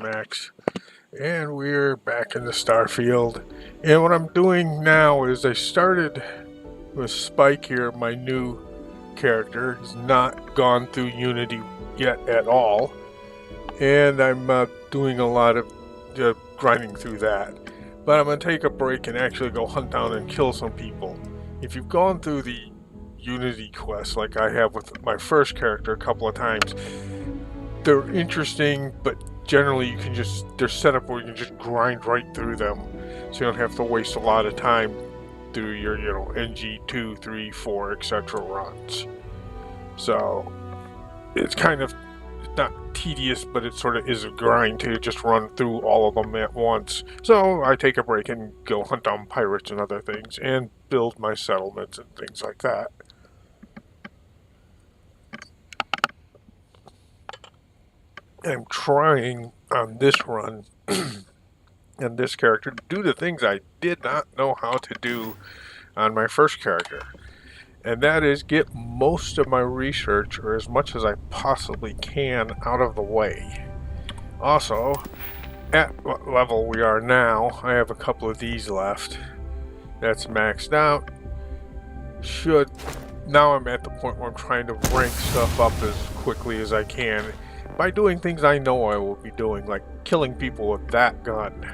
Max, and we're back in the Starfield. And what I'm doing now is I started with Spike here, my new character. He's not gone through Unity yet at all, and I'm doing a lot of grinding through that. But I'm going to take a break and actually go hunt down and kill some people. If you've gone through the Unity quest like I have with my first character a couple of times, they're interesting, but generally you can just, they're set up where you can just grind right through them, so you don't have to waste a lot of time through your, NG 2, 3, 4, etc. runs. So it's kind of not tedious, but it sort of is a grind to just run through all of them at once. So I take a break and go hunt down pirates and other things and build my settlements and things like that. I'm trying on this run and this character to do the things I did not know how to do on my first character. And that is get most of my research, or as much as I possibly can, out of the way. Also, at what level we are now, I have a couple of these left. That's maxed out. Now I'm at the point where I'm trying to rank stuff up as quickly as I can by doing things I know I will be doing, like killing people with that gun.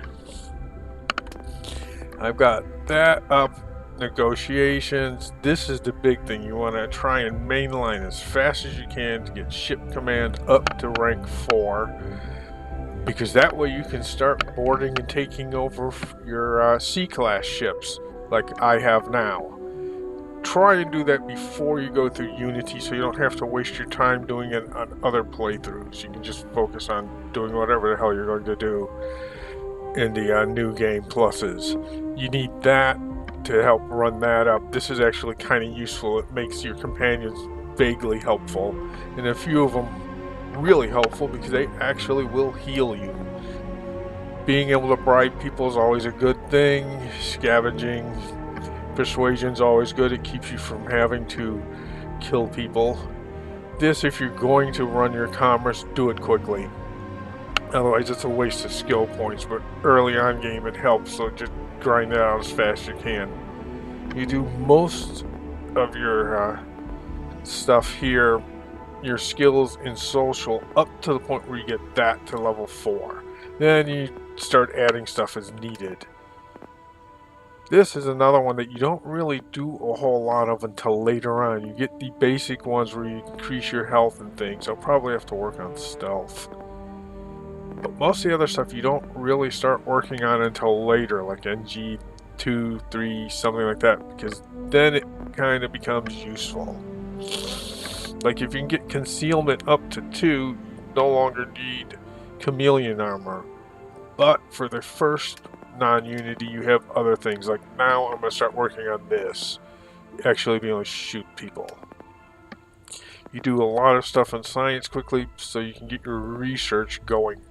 I've got that up. Negotiations. This is the big thing. You want to try and mainline as fast as you can to get ship command up to rank 4, because that way you can start boarding and taking over your C-class ships like I have now. Try and do that before you go through Unity, so you don't have to waste your time doing it on other playthroughs. You can just focus on doing whatever the hell you're going to do in the new game pluses. You need that to help run that up. This is actually kind of useful. It makes your companions vaguely helpful, and a few of them really helpful because they actually will heal you. Being able to bribe people is always a good thing. Scavenging, persuasion is always good. It keeps you from having to kill people. This, if you're going to run your commerce, do it quickly. Otherwise it's a waste of skill points, but early on game it helps, so just grind it out as fast as you can. You do most of your stuff here, your skills in social, up to the point where you get that to level 4. Then you start adding stuff as needed. This is another one that you don't really do a whole lot of until later on. You get the basic ones where you increase your health and things. I'll probably have to work on stealth. But most of the other stuff you don't really start working on until later, like NG 2, 3, something like that, because then it kind of becomes useful. Like if you can get concealment up to 2, you no longer need chameleon armor. But for the first non-Unity, you have other things. Like now I'm going to start working on this, actually being able to shoot people. You do a lot of stuff in science quickly so you can get your research going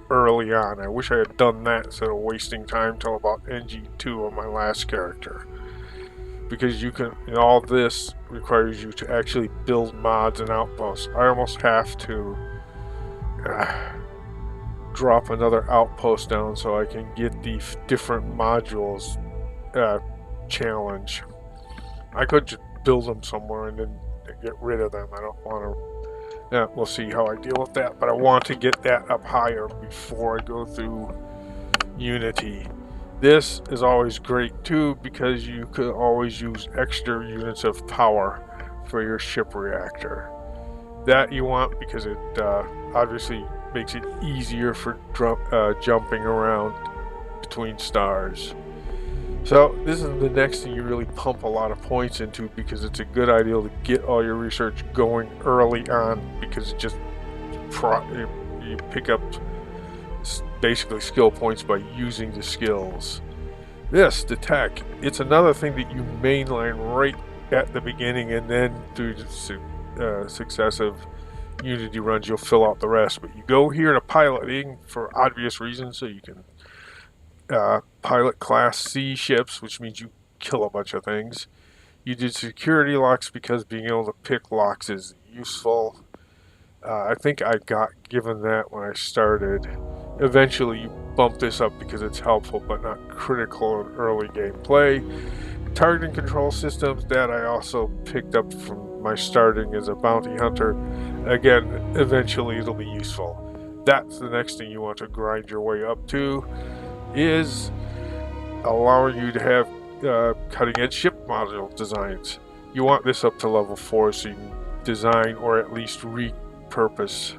early on. I wish I had done that instead of wasting time till about NG2 on my last character, because you can, all this requires you to actually build mods and outposts. I almost have to drop another outpost down so I can get the different modules challenge. I could just build them somewhere and then get rid of them. I don't want to. We'll see how I deal with that, but I want to get that up higher before I go through Unity. This is always great too, because you could always use extra units of power for your ship reactor. That you want because it obviously makes it easier for jumping around between stars. So this is the next thing you really pump a lot of points into, because it's a good idea to get all your research going early on, because it just you pick up basically skill points by using the skills. This, the tech, it's another thing that you mainline right at the beginning, and then through successive Unity runs you'll fill out the rest. But you go here to piloting for obvious reasons, so you can pilot class C ships, which means you kill a bunch of things. You did security locks because being able to pick locks is useful. I think I got given that when I started. Eventually you bump this up because it's helpful but not critical in early gameplay. Targeting control systems, that I also picked up from my starting as a bounty hunter. Again, eventually it'll be useful. That's the next thing you want to grind your way up to, is allowing you to have cutting-edge ship module designs. You want this up to level 4 so you can design or at least repurpose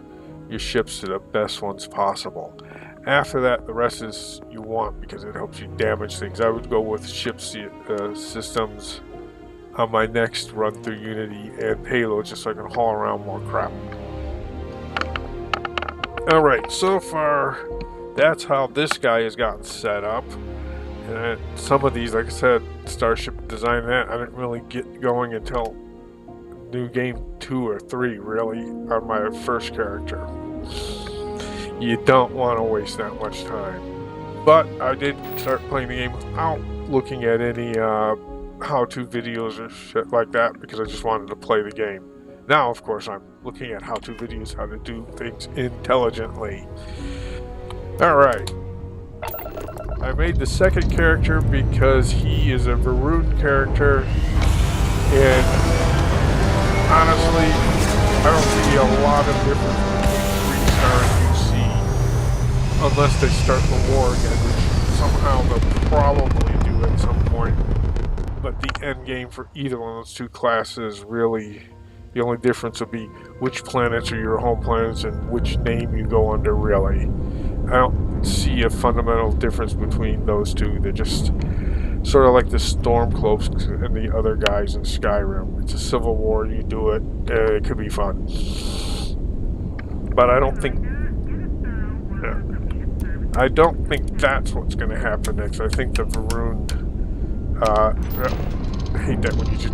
your ships to the best ones possible. After that, the rest is you want because it helps you damage things. I would go with ship systems on my next run through Unity and Halo just so I can haul around more crap. Alright, so far that's how this guy has gotten set up. And some of these, like I said, Starship Design, that I didn't really get going until New Game 2 or 3 really on my first character. You don't want to waste that much time. But I did start playing the game without looking at any how-to videos or shit like that because I just wanted to play the game. Now, of course, I'm looking at how-to videos, how to do things intelligently. Alright. I made the second character because he is a Varun character, and honestly, I don't see a lot of difference between 3-star and unless they start the war again, which somehow they'll probably do at some point. But the end game for either one of those two classes, really, the only difference will be which planets are your home planets and which name you go under, really. I don't see a fundamental difference between those two. They're just sort of like the Stormcloaks and the other guys in Skyrim. It's a civil war, you do it, it could be fun. But I don't think that's what's going to happen next. I think the Varun, I hate that when you just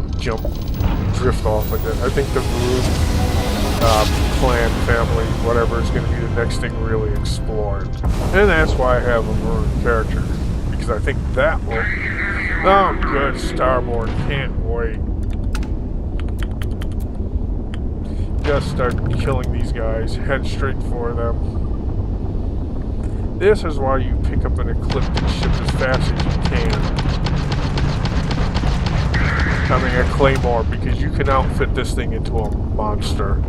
drift off like that. I think the Varun clan, family, whatever, is going to be the next thing really explored. And that's why I have a Varun character, because I think that will... Oh, good, Starboard, can't wait. Just start killing these guys, head straight for them. This is why you pick up an ecliptic ship as fast as you can. I mean a Claymore, because you can outfit this thing into a monster.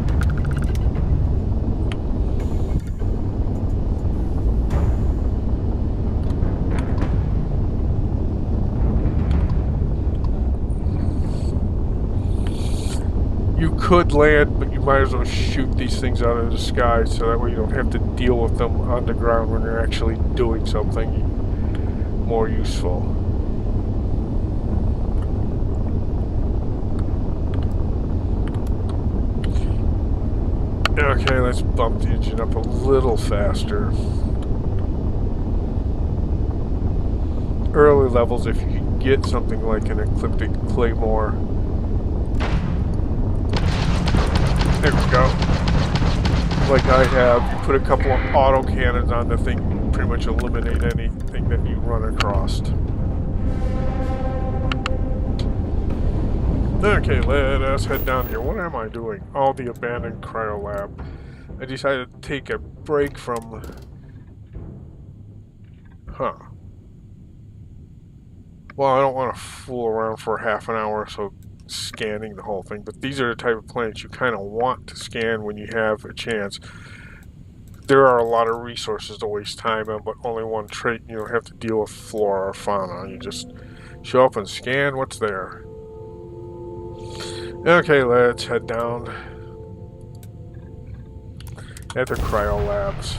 You could land, but you might as well shoot these things out of the sky so that way you don't have to deal with them on the ground when you're actually doing something more useful. Okay, let's bump the engine up a little faster. Early levels, if you can get something like an ecliptic Claymore. There we go. Like I have, you put a couple of auto cannons on the thing, you pretty much eliminate anything that you run across. Okay, let us head down here. What am I doing? Oh, the abandoned cryo lab. I decided to take a break from... Huh. Well, I don't want to fool around for half an hour or so scanning the whole thing, but these are the type of planets you kind of want to scan when you have a chance. There are a lot of resources to waste time on, but only one trait. You don't have to deal with flora or fauna. You just show up and scan what's there. Okay, let's head down at the cryo labs.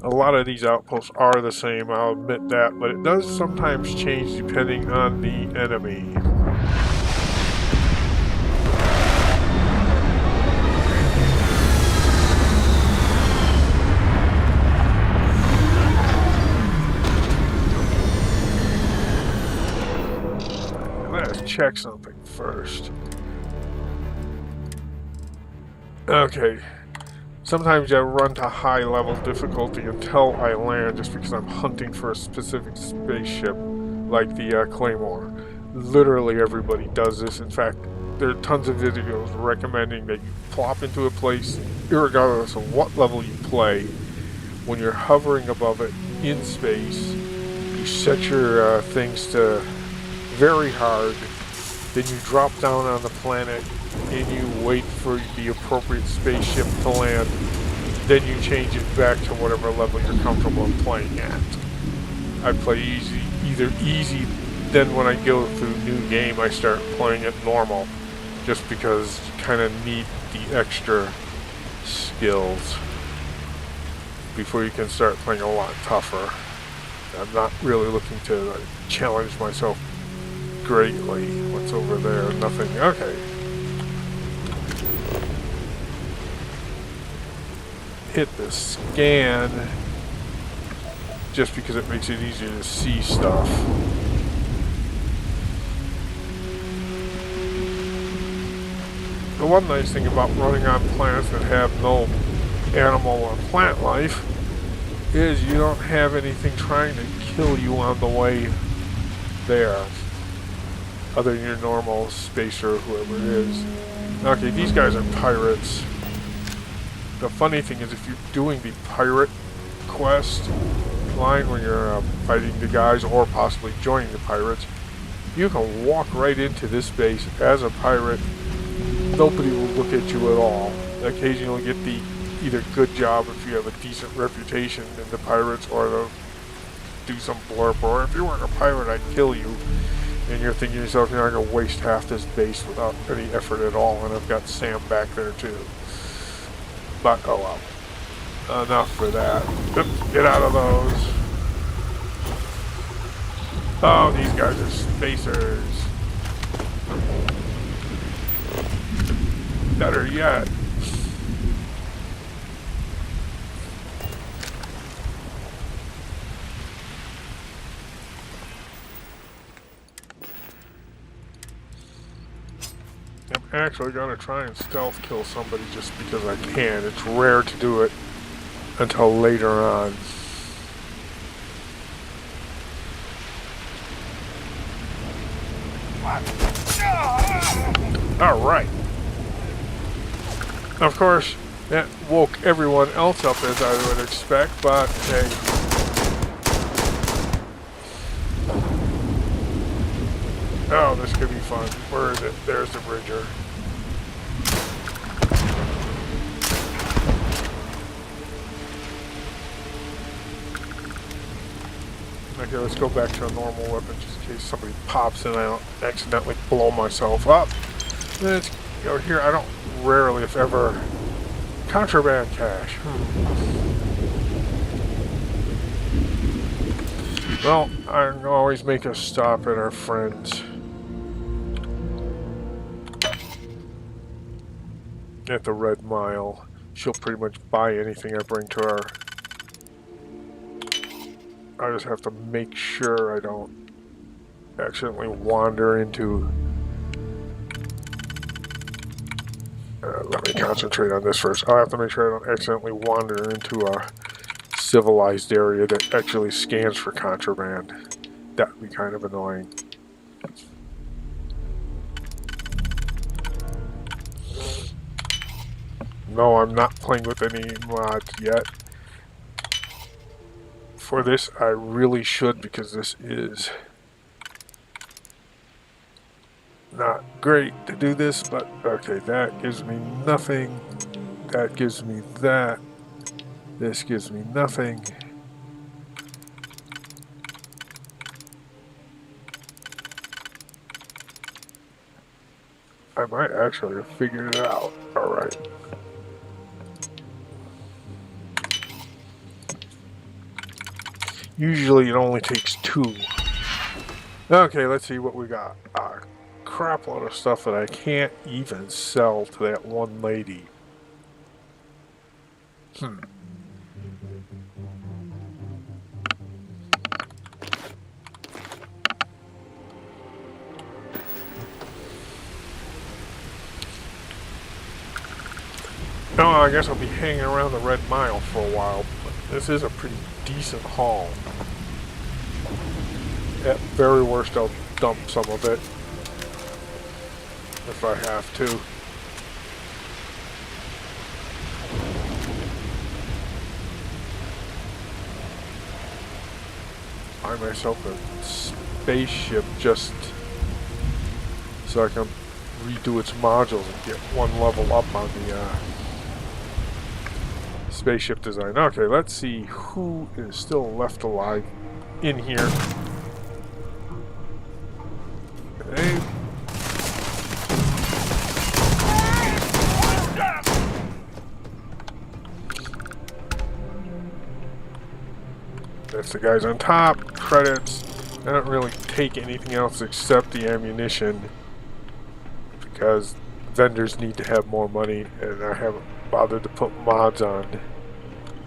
A lot of these outposts are the same, I'll admit that, but it does sometimes change depending on the enemy. Let's check something first. Okay. Sometimes I run to high level difficulty until I land just because I'm hunting for a specific spaceship, like the Claymore. Literally everybody does this. In fact, there are tons of videos recommending that you plop into a place, irregardless of what level you play, when you're hovering above it in space, you set your things to very hard, then you drop down on the planet and you wait for the appropriate spaceship to land, then you change it back to whatever level you're comfortable in playing at. I play either easy, then when I go through new game I start playing it normal, just because you kind of need the extra skills before you can start playing a lot tougher. I'm not really looking to challenge myself greatly. What's over there? Nothing. Okay. Hit the scan just because it makes it easier to see stuff. The one nice thing about running on planets that have no animal or plant life is you don't have anything trying to kill you on the way there, other than your normal spacer or whoever it is. Okay, these guys are pirates. The funny thing is, if you're doing the pirate quest line when you're fighting the guys or possibly joining the pirates, you can walk right into this base as a pirate. Nobody will look at you at all. Occasionally get the either good job if you have a decent reputation in the pirates, or they'll do some blurb, or if you weren't a pirate I'd kill you, and you're thinking to yourself, you're not going to waste half this base without any effort at all, and I've got Sam back there too. But oh well, enough for that. Oops, get out of those. Oh, these guys are spacers. Better yet, I'm actually gonna try and stealth kill somebody just because I can. It's rare to do it until later on. Alright. Of course, that woke everyone else up as I would expect, but hey. Oh, this could be fun. Where is it? There's the bridger. Okay, let's go back to a normal weapon just in case somebody pops and I don't accidentally blow myself up. Let's go here. I don't rarely, if ever, contraband cache. Well, I can always make a stop at our friends at the Red Mile. She'll pretty much buy anything I bring to her. I just have to make sure I don't accidentally wander into... let me concentrate on this first. I'll have to make sure I don't accidentally wander into a civilized area that actually scans for contraband. That would be kind of annoying. No, I'm not playing with any mods yet. For this, I really should, because this is not great to do this, but okay, that gives me nothing. That gives me that. This gives me nothing. I might actually have figured it out. Alright. Usually it only takes 2. Okay, let's see what we got. A crap load of stuff that I can't even sell to that one lady. Oh, I guess I'll be hanging around the Red Mile for a while, but this is a pretty decent haul. At very worst, I'll dump some of it if I have to. buy myself a spaceship just so I can redo its modules and get one level up on the spaceship design. Okay, let's see who is still left alive in here. Hey. That's the guys on top. Credits. I don't really take anything else except the ammunition because vendors need to have more money, and I haven't bothered to put mods on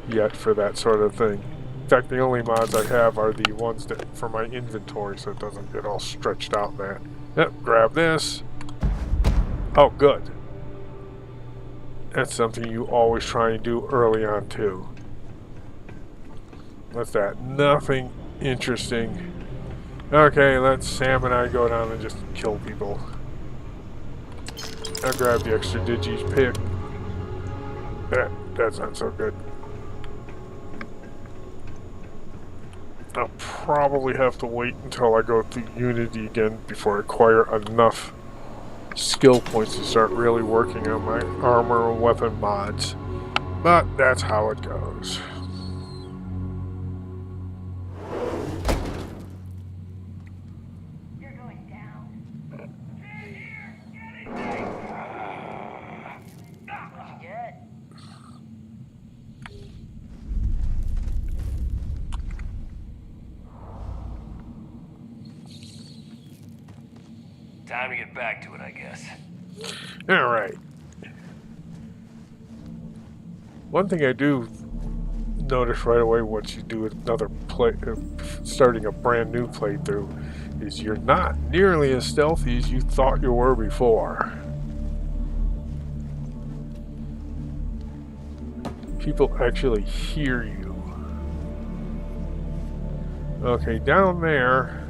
yet for that sort of thing. In fact, the only mods I have are the ones that for my inventory, so it doesn't get all stretched out, man. Yep, grab this. Oh, good. That's something you always try and do early on, too. What's that? Nothing interesting. Okay, let's Sam and I go down and just kill people. I'll grab the extra digis pick. That's not so good. I'll probably have to wait until I go through Unity again before I acquire enough skill points to start really working on my armor and weapon mods. But that's how it goes. You're going down. What'd you get? Time to get back to it, I guess. Alright. One thing I do notice right away once you do another play, starting a brand new playthrough, is you're not nearly as stealthy as you thought you were before. People actually hear you. Okay, down there,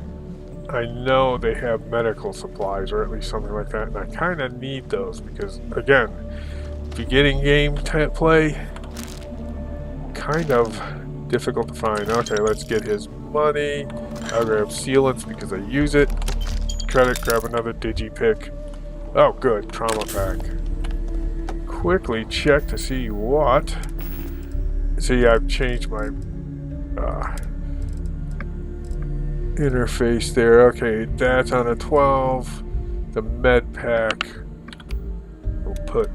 I know they have medical supplies, or at least something like that, and I kind of need those because, again, beginning game play, kind of difficult to find. Okay, let's get his money. I'll grab sealants because I use it. Credit, grab another digipick. Oh, good, trauma pack. Quickly check to see what. See, I've changed my interface there. Okay, that's on a 12. The med pack, we'll put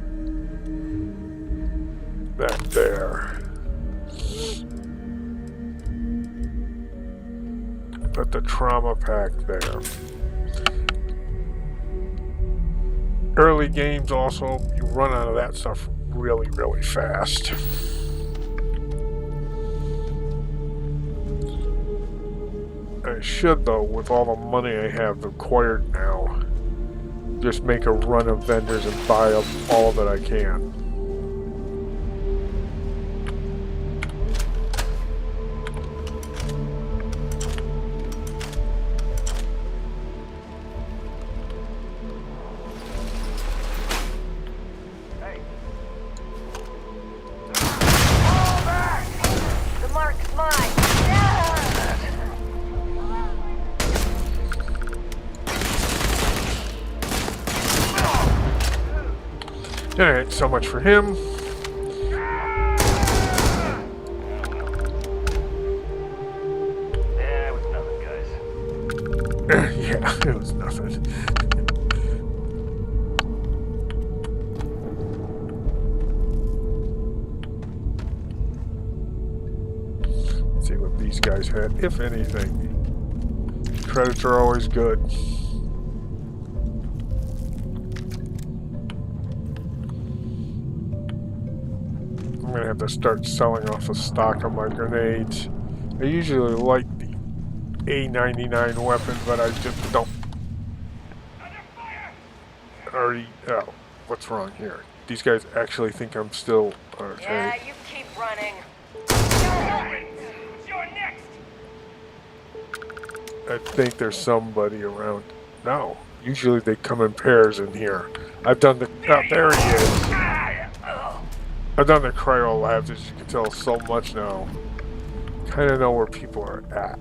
that there. Put the trauma pack there. Early games also, you run out of that stuff really, really fast. I should, though, with all the money I have acquired now, just make a run of vendors and buy up all that I can. Hey. Fall back! The mark's mine. Alright, so much for him. Yeah, it was nothing, guys. Yeah, it was nothing. Let's see what these guys had, if anything. Credits are always good. I'm gonna have to start selling off a stock of my grenades. I usually like the A99 weapon, but I just don't. Already. Oh, what's wrong here? These guys actually think I'm still. Okay. Yeah, you keep running. You're next! I think there's somebody around. No. Usually they come in pairs in here. I've done the. Oh, there he is. I've done the cryo labs, as you can tell, so much now. Kind of know where people are at.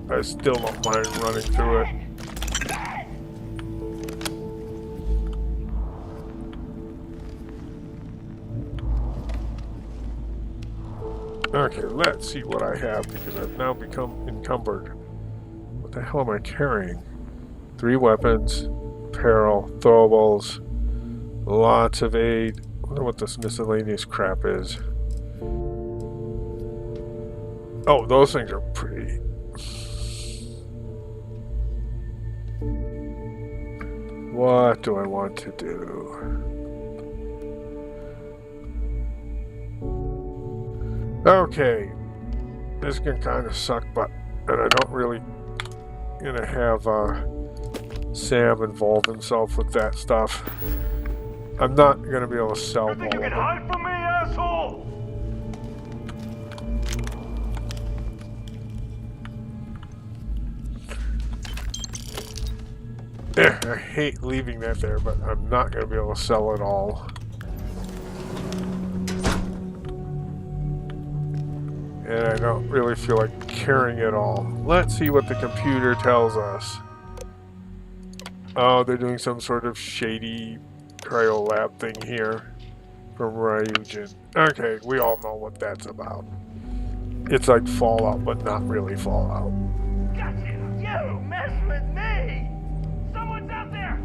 I still don't mind running through it. Okay, let's see what I have, because I've now become encumbered. What the hell am I carrying? 3 weapons, apparel, throwables, lots of aid. I wonder what this miscellaneous crap is. Oh, those things are pretty. What do I want to do? Okay, this can kind of suck, and I don't really gonna have Sam involve himself with that stuff. I'm not gonna be able to sell all of them. You can hide from me, asshole! I hate leaving that there, but I'm not gonna be able to sell it all. And I don't really feel like carrying it all. Let's see what the computer tells us. Oh, they're doing some sort of shady cryo lab thing here from Ryujin. Okay, we all know what that's about. It's like Fallout, but not really Fallout. Gotcha! You mess with me! Someone's out there!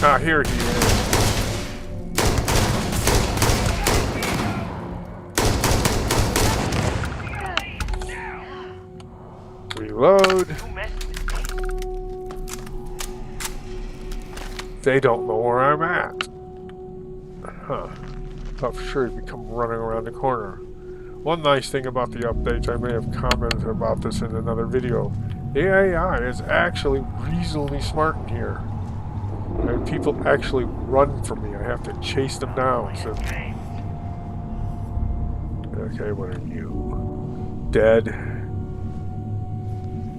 Ah, here he is. Reload. They don't know where I'm at. Huh. Thought for sure he'd become running around the corner. One nice thing about the updates, I may have commented about this in another video, the AI is actually reasonably smart in here. And people actually run from me. I have to chase them down. So. Okay, what are you? Dead.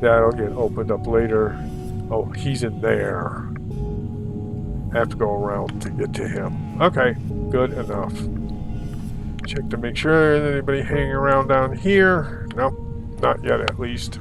That'll get opened up later. Oh, he's in there. I have to go around to get to him. Okay, good enough. Check to make sure there's anybody hanging around down here. Nope, not yet at least.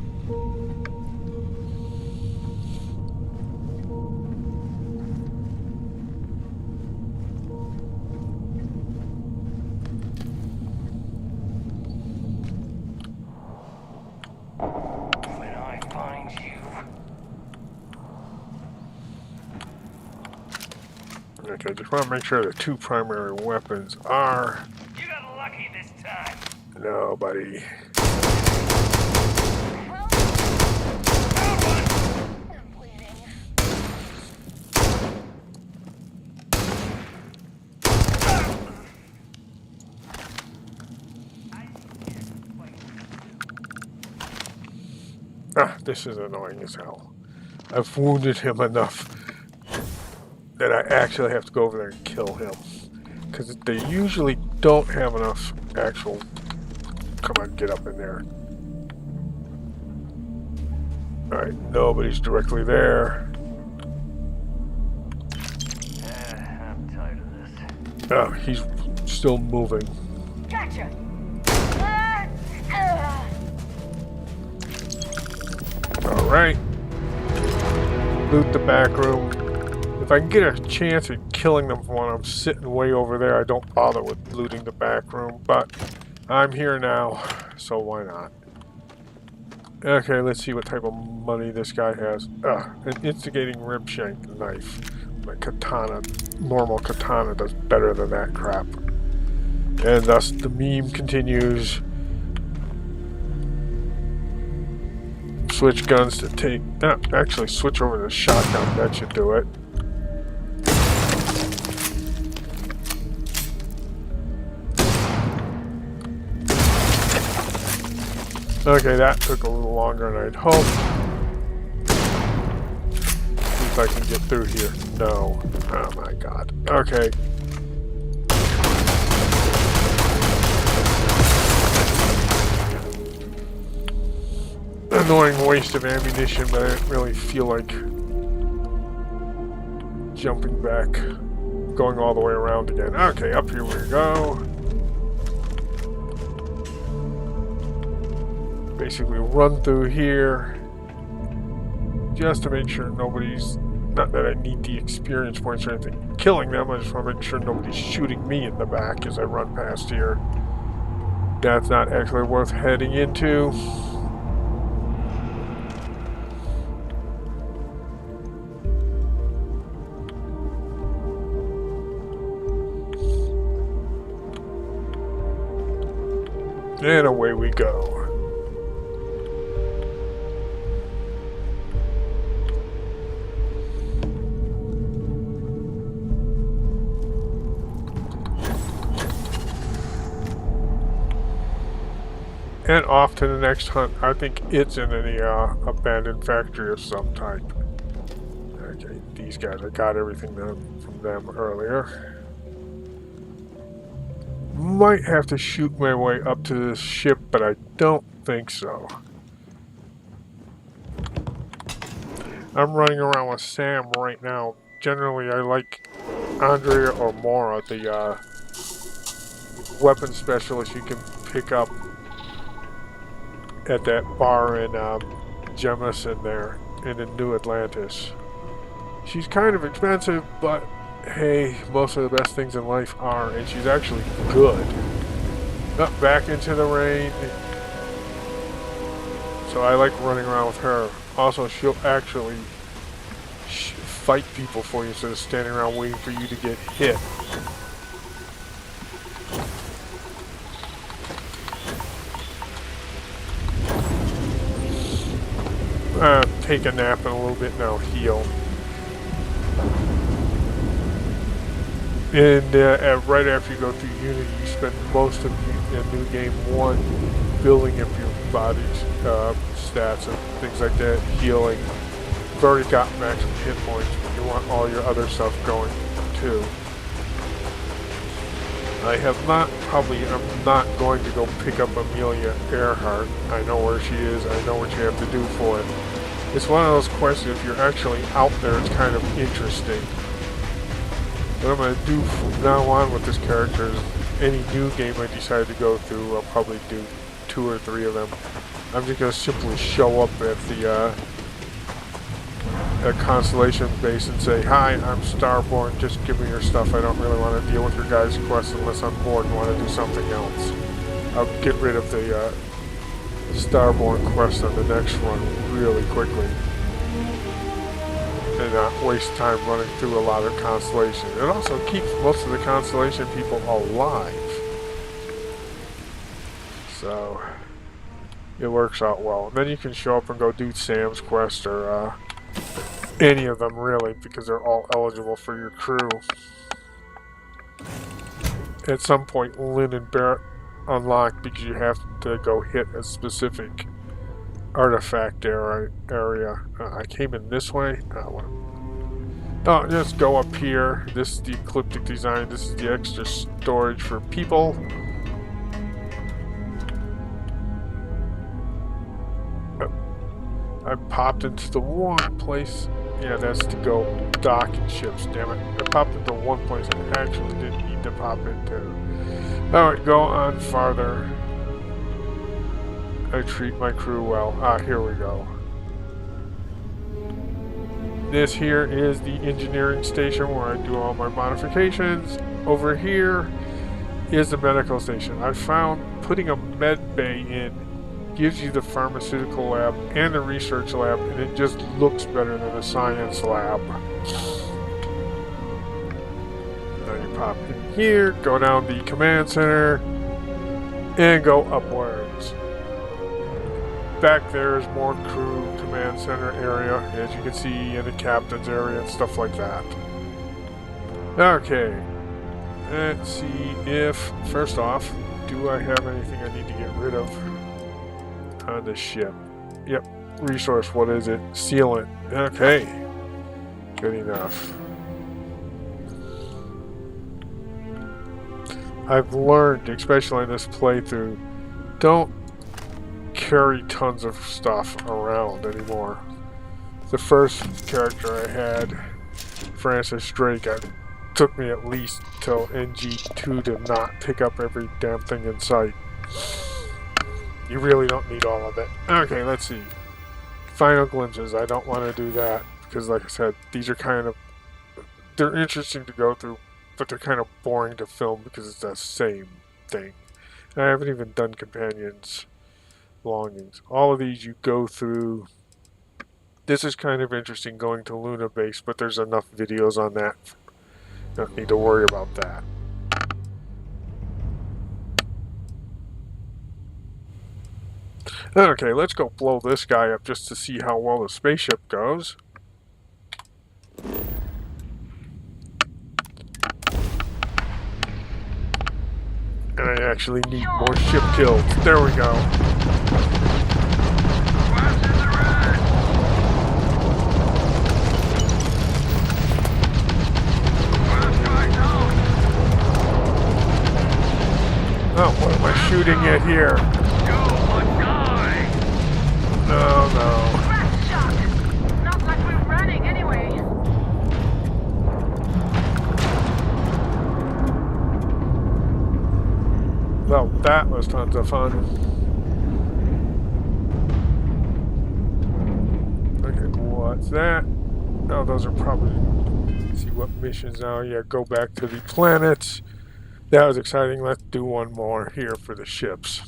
Okay, I just want to make sure the 2 primary weapons are... You got lucky this time. No, buddy. I'm bleeding. Ah, this is annoying as hell. I've wounded him enough that I actually have to go over there and kill him. Because they usually don't have enough actual... Come on, get up in there. Alright, nobody's directly there. I'm tired of this. Oh, he's still moving. Gotcha. Alright. Loot the back room. If I can get a chance at killing them when I'm sitting way over there, I don't bother with looting the back room, but I'm here now, so why not? Okay, let's see what type of money this guy has. An instigating rib shank knife. My katana, normal katana does better than that crap. And thus the meme continues. Switch guns to take... actually switch over to the shotgun, that should do it. Okay, that took a little longer than I'd hoped. See if I can get through here. No. Oh my god. Okay. Annoying waste of ammunition, but I didn't really feel like jumping back. going all the way around again. Okay, up here we go. Basically run through here just to make sure nobody's, not that I need the experience points or anything killing them, I just want to make sure nobody's shooting me in the back as I run past here. That's not actually worth heading into. And away we go. And off to the next hunt. I think it's in any abandoned factory of some type. Okay, these guys, I got everything from them earlier. Might have to shoot my way up to this ship, but I don't think so. I'm running around with Sam right now. Generally, I like Andrea or Mora, the weapon specialist you can pick up at that bar in Jemison there in the New Atlantis. She's kind of expensive, but hey, most of the best things in life are, and she's actually good. Up back into the rain. So I like running around with her. Also, she'll actually fight people for you instead of standing around waiting for you to get hit. Take a nap in a little bit and I'll heal. And right after you go through Unity, you spend most of New Game 1 building up your body's stats and things like that, healing. You've already got maximum hit points, but you want all your other stuff going too. I'm not going to go pick up Amelia Earhart. I know where she is, I know what you have to do for it. It's one of those quests, if you're actually out there, it's kind of interesting. What I'm going to do from now on with this character is any new game I decide to go through, I'll probably do 2 or 3 of them. I'm just going to simply show up at the Constellation base and say, "Hi, I'm Starborn, just give me your stuff. I don't really want to deal with your guys' quests unless I'm bored and want to do something else." I'll get rid of the Starborn quest on the next one really quickly. And not waste time running through a lot of Constellation. It also keeps most of the Constellation people alive. So, it works out well. And then you can show up and go do Sam's quest or any of them really, because they're all eligible for your crew. At some point, Lynn and Barrett unlock because you have to go hit a specific artifact area. I came in this way. Oh, just go up here. This is the ecliptic design. This is the extra storage for people. I popped into the one place. Yeah, that's to go docking ships. Damn it! I popped into one place I actually didn't need to pop into. All right, go on farther. I treat my crew well. Ah, here we go. This here is the engineering station where I do all my modifications. Over here is the medical station. I found putting a med bay in gives you the pharmaceutical lab and the research lab, and it just looks better than a science lab. Now you pop in here, go down the command center, and go upwards. Back there is more crew command center area, as you can see, in the captain's area and stuff like that. Okay, let's see if, first off, do I have anything I need to get rid of on the ship? Yep, resource, what is it? Sealant. Okay, good enough. I've learned, especially in this playthrough, don't carry tons of stuff around anymore. The first character I had, Francis Drake, I took me at least till NG2 to not pick up every damn thing in sight. You really don't need all of it. Okay, let's see. Final glimpses. I don't want to do that because, like I said, these are kind of... They're interesting to go through, but they're kind of boring to film because it's the same thing. And I haven't even done companions' longings. All of these you go through. This is kind of interesting going to Luna Base, but there's enough videos on that. Don't need to worry about that. Okay, let's go blow this guy up just to see how well the spaceship goes. And I actually need more ship kills. There we go. Oh, what am I shooting at here? No, no. Blast shot! Not like we're running anyway. Well, that was tons of fun. Okay, what's that? Oh, those are probably... Let's see what missions now. Yeah, go back to the planets. That was exciting. Let's do one more here for the ships.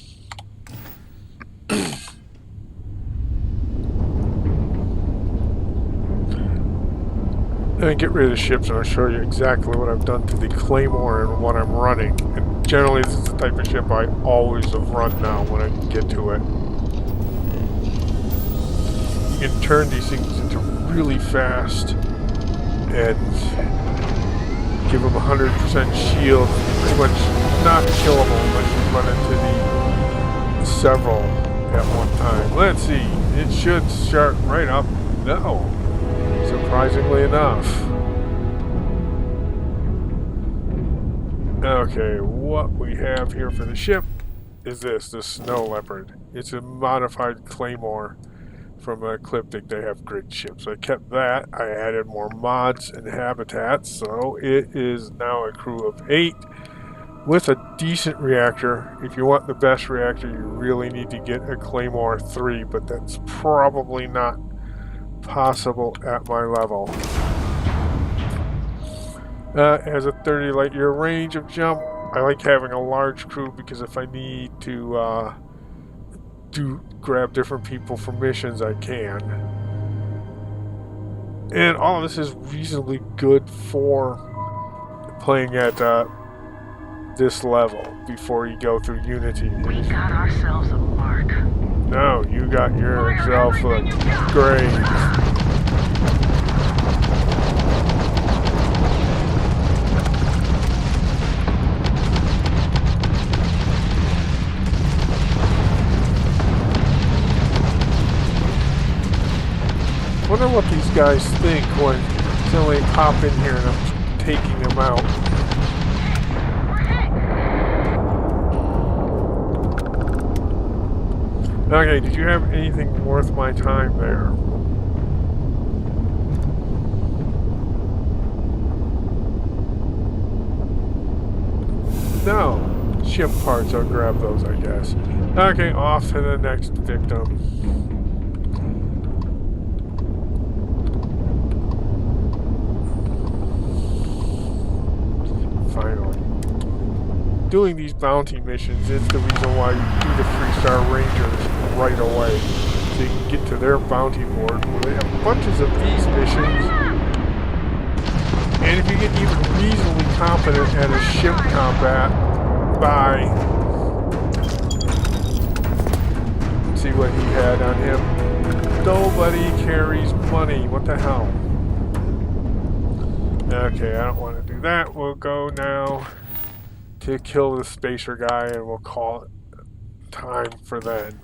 And get rid of the ships, and I'll show you exactly what I've done to the Claymore and what I'm running. And generally, this is the type of ship I always have run now when I can get to it. You can turn these things into really fast and give them 100% shield. Pretty much not killable unless you run into the several at one time. Let's see. It should start right up. No. Surprisingly enough. Okay, what we have here for the ship is the Snow Leopard. It's a modified Claymore from Ecliptic. They have great ships. I kept that. I added more mods and habitats, so it is now a crew of 8 with a decent reactor. If you want the best reactor, you really need to get a Claymore 3, but that's probably not possible at my level. Has a 30 light year range of jump. I like having a large crew because if I need to grab different people for missions, I can. And all of this is reasonably good for playing at this level before you go through Unity. We got ourselves a mark. No, you got yourself a grave. Wonder what these guys think when suddenly pop in here and I'm taking them out. Okay, did you have anything worth my time there? No. Ship parts, I'll grab those, I guess. Okay, off to the next victim. Finally. Doing these bounty missions is the reason why you do the 3-star Rangers right away. So you can get to their bounty board where they have bunches of these missions. And if you get even reasonably competent at a ship combat by... Let's see what he had on him. Nobody carries money. What the hell? Okay, I don't want to do that. We'll go now to kill the spacer guy and we'll call it time for then.